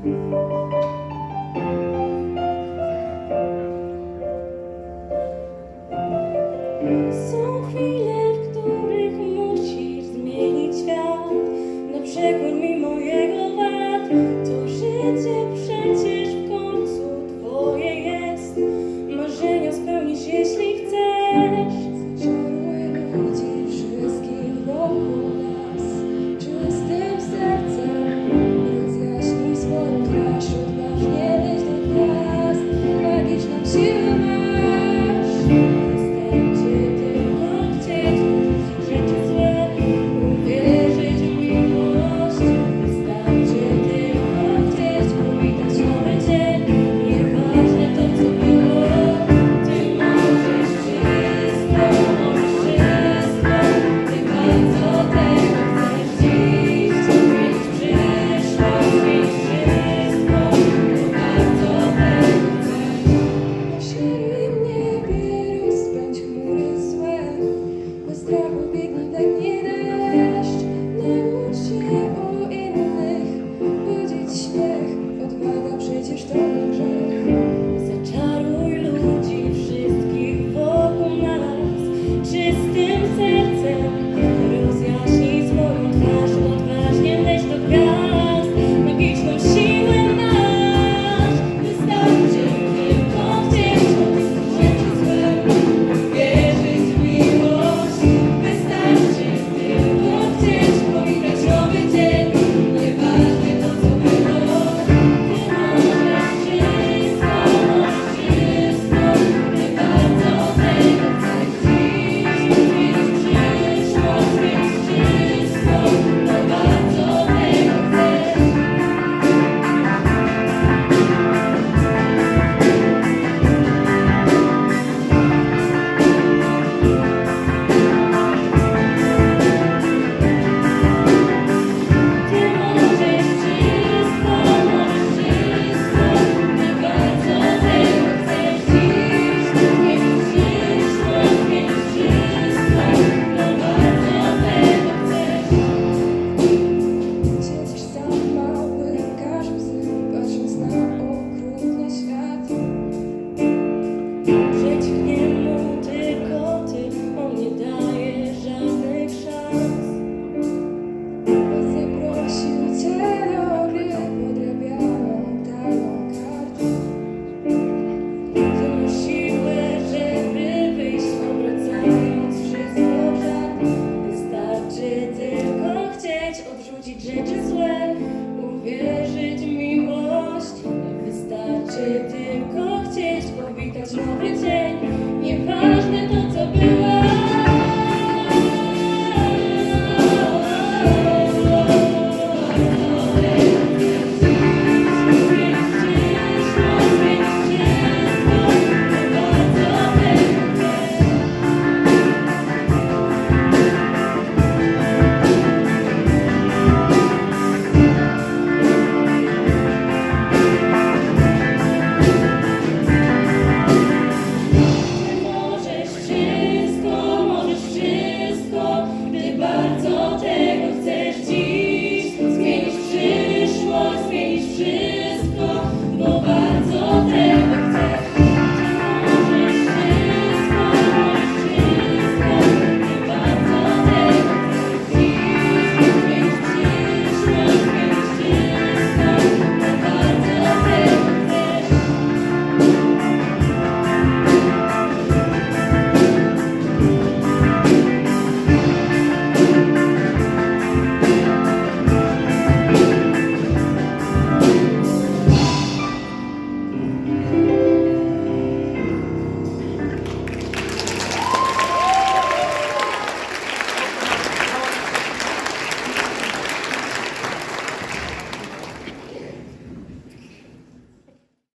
Są chwile, w których musisz zmienić świat. Na przekór mimo jego wad. To życie przecież w końcu twoje jest. Marzenia spełnisz, jeśli chcesz. Zaczaruj ludzi wszystkich wokół nas. Czystym sercem rozjaśnij swoją twarz. Odważnie leć do gwiazd. Magiczną siłę masz. Strachu biegnij tak nie deszcz. Naucz się o innych, budzić śmiech. Odwaga przecież to nie grzech. Zaczaruj ludzi wszystkich wokół nas. Czystym sercem rozjaśnij swoją twarz. Odważnie leć do gwiazd. Magiczną siłę masz. Wystarczy tylko chcieć, rzeczy złe, wierzyć w miłość. Wystarczy tylko chcieć, powitać nowy dzień. Nieważne to, co było. Ty możesz wszystko, nie bardzo tego chcesz dziś. Zmienić przyszłość, zmienić wszystko, nie bardzo tego chcesz. Ty możesz wszystko, nie bardzo tego chcesz dziś. Zmienić przyszłość, zmienić wszystko, nie bardzo tego chcesz. Siedzisz sam mały, każ łzy, patrząc na okrutny świat. Przeciw niemu tylko ty, on nie daje żadnych szans. Zaprosił cię do gry, podrabianą talą kart. Ty masz siłę, żeby wyjść, obracając wszystko w żart. Wystarczy tylko chcieć, odrzucić rzeczy złe, uwierzyć w miłość. Wystarczy tylko chcieć, powitać nowy